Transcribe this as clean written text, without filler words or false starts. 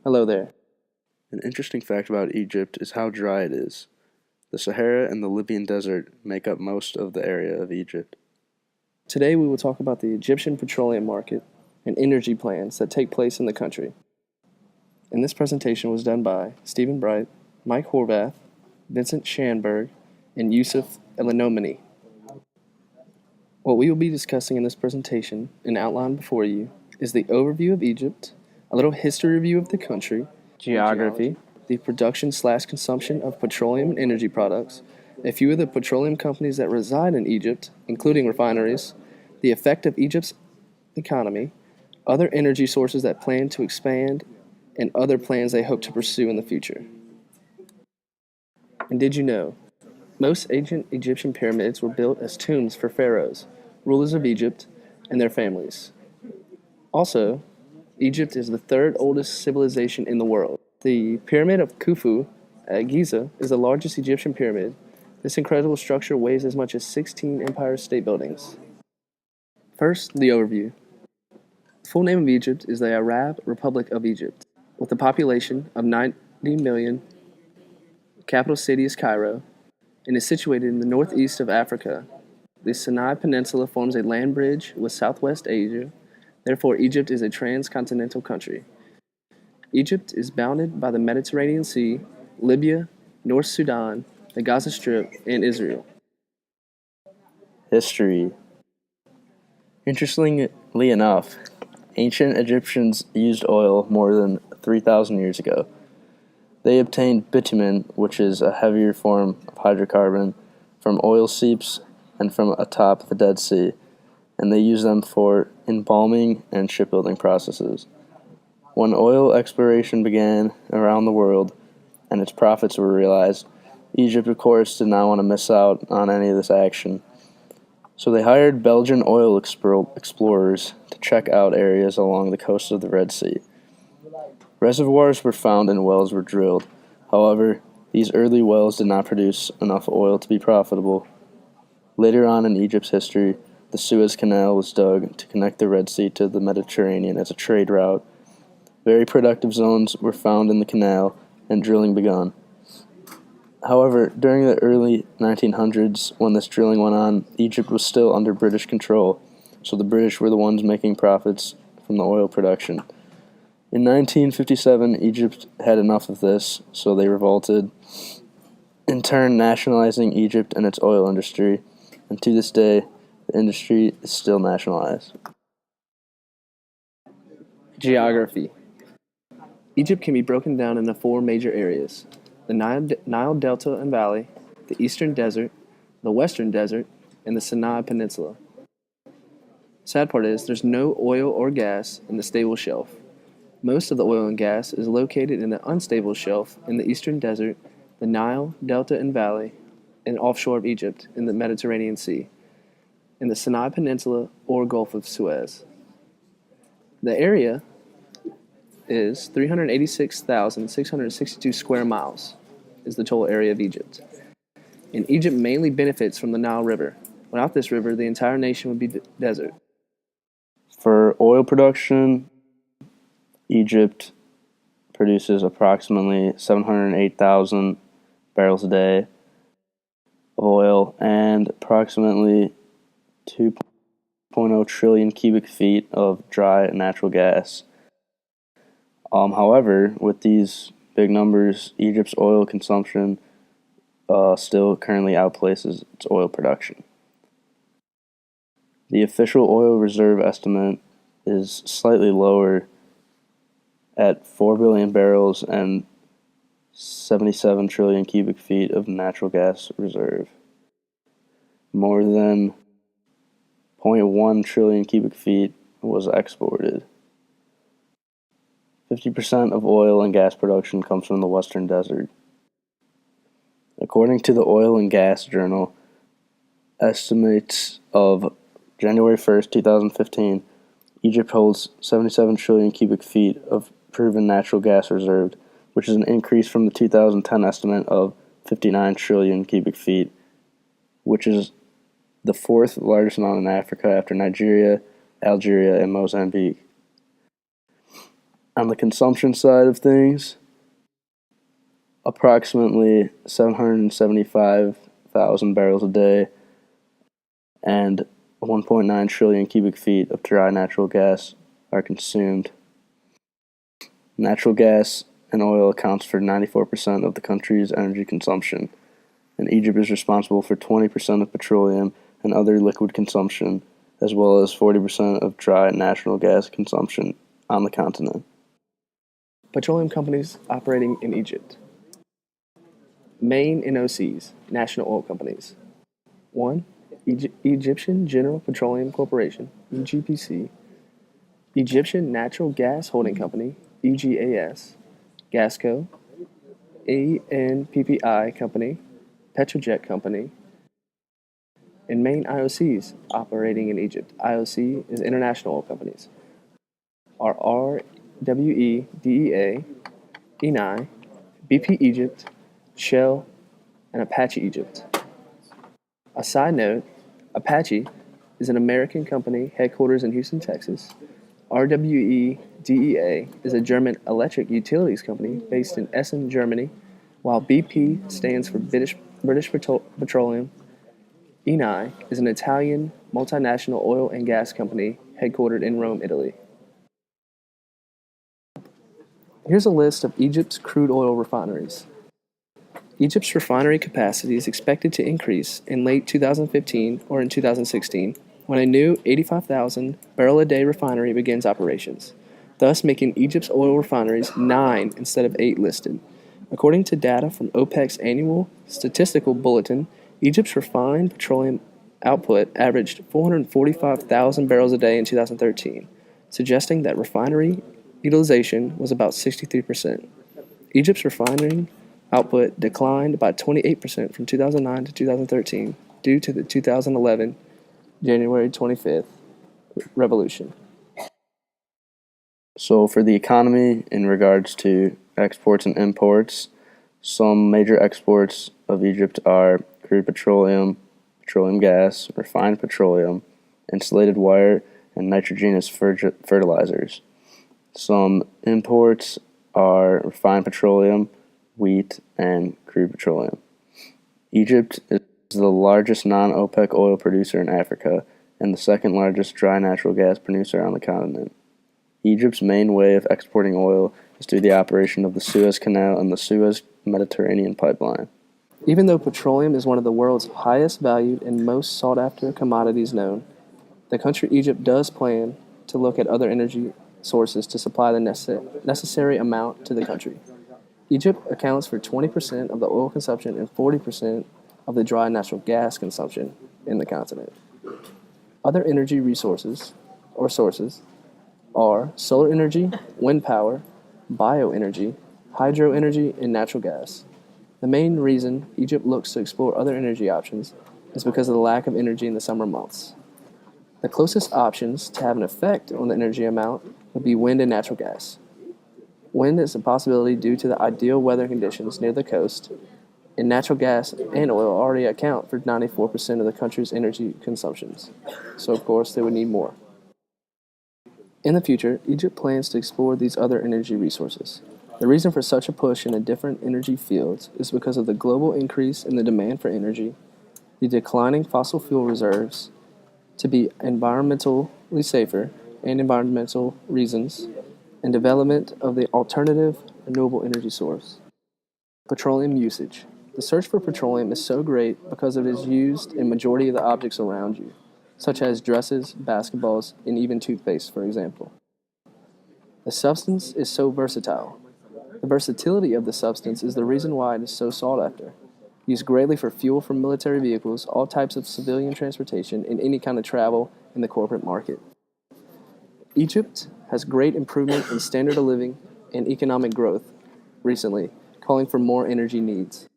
Hello there. An interesting fact about Egypt is how dry it is. The Sahara and the Libyan Desert make up most of the area of Egypt. Today we will talk about the Egyptian petroleum market and energy plans that take place in the country. And this presentation was done by Stephen Bright, Mike Horvath, Vincent Shanberg, and Youssuf Elnoamany. What we will be discussing in this presentation and outlined before you is the overview of Egypt, a little history review of the country, geography, the production/consumption of petroleum and energy products, a few of the petroleum companies that reside in Egypt, including refineries, the effect of Egypt's economy, other energy sources that plan to expand, and other plans they hope to pursue in the future. And did you know? Most ancient Egyptian pyramids were built as tombs for pharaohs, rulers of Egypt, and their families. Also, Egypt is the third oldest civilization in the world. The Pyramid of Khufu at Giza is the largest Egyptian pyramid. This incredible structure weighs as much as 16 Empire State Buildings. First, the overview. The full name of Egypt is the Arab Republic of Egypt, with a population of 90 million. Capital city is Cairo, and is situated in the northeast of Africa. The Sinai Peninsula forms a land bridge with Southwest Asia. Therefore, Egypt is a transcontinental country. Egypt is bounded by the Mediterranean Sea, Libya, North Sudan, the Gaza Strip, and Israel. History. Interestingly enough, ancient Egyptians used oil more than 3,000 years ago. They obtained bitumen, which is a heavier form of hydrocarbon, from oil seeps and from atop the Dead Sea, and they used them for embalming and shipbuilding processes. When oil exploration began around the world and its profits were realized, Egypt, of course, did not want to miss out on any of this action. So they hired Belgian oil explorers to check out areas along the coast of the Red Sea. Reservoirs were found and wells were drilled. However, these early wells did not produce enough oil to be profitable. Later on in Egypt's history, the Suez Canal was dug to connect the Red Sea to the Mediterranean as a trade route. Very productive zones were found in the canal, and drilling began. However, during the early 1900s, when this drilling went on, Egypt was still under British control, so the British were the ones making profits from the oil production. In 1957, Egypt had enough of this, so they revolted, in turn nationalizing Egypt and its oil industry, and to this day, the industry is still nationalized. Geography. Egypt can be broken down into four major areas: the Nile Delta and Valley, the Eastern Desert, the Western Desert, and the Sinai Peninsula. Sad part is, there's no oil or gas in the stable shelf. Most of the oil and gas is located in the unstable shelf in the Eastern Desert, the Nile, Delta, and Valley, and offshore of Egypt in the Mediterranean Sea, in the Sinai Peninsula or Gulf of Suez. The area is 386,662 square miles, is the total area of Egypt. And Egypt mainly benefits from the Nile River. Without this river, the entire nation would be desert. For oil production, Egypt produces approximately 708,000 barrels a day of oil and approximately 2.0 trillion cubic feet of dry natural gas. However, with these big numbers, Egypt's oil consumption still currently outpaces its oil production. The official oil reserve estimate is slightly lower at 4 billion barrels and 77 trillion cubic feet of natural gas reserve. More than 0.1 trillion cubic feet was exported. 50% of oil and gas production comes from the Western Desert. According to the Oil and Gas Journal, estimates of January 1st, 2015, Egypt holds 77 trillion cubic feet of proven natural gas reserved, which is an increase from the 2010 estimate of 59 trillion cubic feet, which is the fourth largest amount in Africa after Nigeria, Algeria, and Mozambique. On the consumption side of things, approximately 775,000 barrels a day and 1.9 trillion cubic feet of dry natural gas are consumed. Natural gas and oil accounts for 94% of the country's energy consumption, and Egypt is responsible for 20% of petroleum and other liquid consumption, as well as 40% of dry natural gas consumption on the continent. Petroleum companies operating in Egypt. Main NOCs, National Oil Companies. 1. Egyptian General Petroleum Corporation, EGPC. Egyptian Natural Gas Holding Company, EGAS. Gasco. ANPPI Company, Petrojet Company. And main IOCs operating in Egypt. IOC is International Oil Companies. Are RWE, DEA, Eni, BP Egypt, Shell, and Apache Egypt. A side note, Apache is an American company headquarters in Houston, Texas. RWE DEA is a German electric utilities company based in Essen, Germany, while BP stands for British Petroleum. Eni is an Italian multinational oil and gas company headquartered in Rome, Italy. Here's a list of Egypt's crude oil refineries. Egypt's refinery capacity is expected to increase in late 2015 or in 2016 when a new 85,000 barrel a day refinery begins operations, thus making Egypt's oil refineries 9 instead of 8 listed. According to data from OPEC's annual statistical bulletin, Egypt's refined petroleum output averaged 445,000 barrels a day in 2013, suggesting that refinery utilization was about 63%. Egypt's refining output declined by 28% from 2009 to 2013 due to the 2011 January 25th revolution. So, for the economy in regards to exports and imports, some major exports of Egypt are crude petroleum, petroleum gas, refined petroleum, insulated wire, and nitrogenous fertilizers. Some imports are refined petroleum, wheat, and crude petroleum. Egypt is the largest non-OPEC oil producer in Africa and the second largest dry natural gas producer on the continent. Egypt's main way of exporting oil is through the operation of the Suez Canal and the Suez Mediterranean Pipeline. Even though petroleum is one of the world's highest valued and most sought-after commodities known, the country Egypt does plan to look at other energy sources to supply the necessary amount to the country. Egypt accounts for 20% of the oil consumption and 40% of the dry natural gas consumption in the continent. Other energy resources or sources are solar energy, wind power, bioenergy, hydroenergy, and natural gas. The main reason Egypt looks to explore other energy options is because of the lack of energy in the summer months. The closest options to have an effect on the energy amount would be wind and natural gas. Wind is a possibility due to the ideal weather conditions near the coast, and natural gas and oil already account for 94% of the country's energy consumptions. So, of course, they would need more. In the future, Egypt plans to explore these other energy resources. The reason for such a push in the different energy fields is because of the global increase in the demand for energy, the declining fossil fuel reserves to be environmentally safer and environmental reasons, and development of the alternative renewable energy source. Petroleum usage. The search for petroleum is so great because it is used in majority of the objects around you, such as dresses, basketballs, and even toothpaste, for example. The substance is so versatile. The versatility of the substance is the reason why it is so sought after. Used greatly for fuel for military vehicles, all types of civilian transportation, and any kind of travel in the corporate market. Egypt has great improvement in standard of living and economic growth recently, calling for more energy needs.